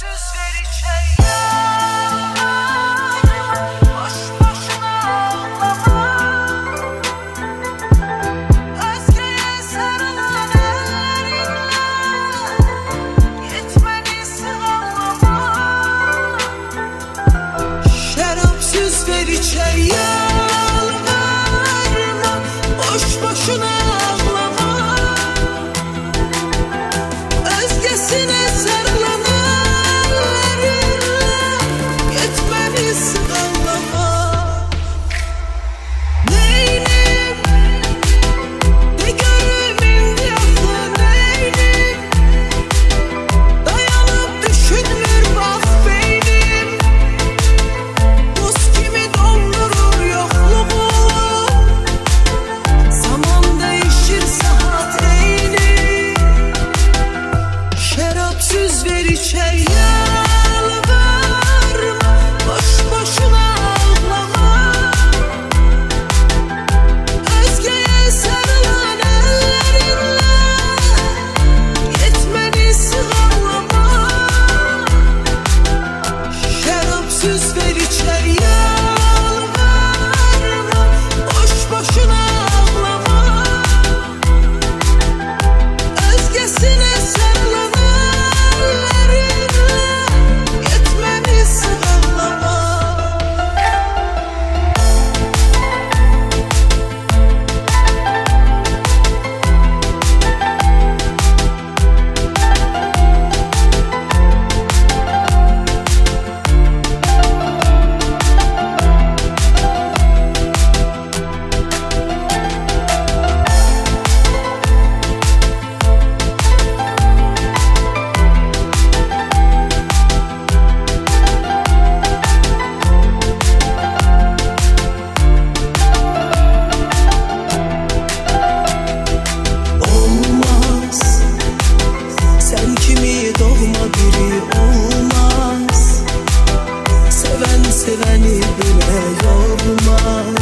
söz vereceğim. Boş boşuna ağlama. Özgeye sarılan ellerinle yetmeni sığallama. Şarap söz vereceğim. Yalvarma, boş boşuna ağlama. Özgesine sarılan ellerinle yetmeni sığallama. Neynim, ne görümün yaklı neynim. Dayanıp düşünür bak beynim. Buz gibi dondurur yokluğum. Zaman değişir saat eğilir. Şarap söz vereceğim. Yalvarma, boş boşuna ağlama. Özgeye sarılan ellerinle yetmeni sığallama. Şarap söz vereceğim. Yalvarma, boş boşuna ağlama. Özgesine sarılan ellerinle yetmeni sığallama. Olmaz, sen kimi doğma biri olmaz. Seven seveni bile yormaz.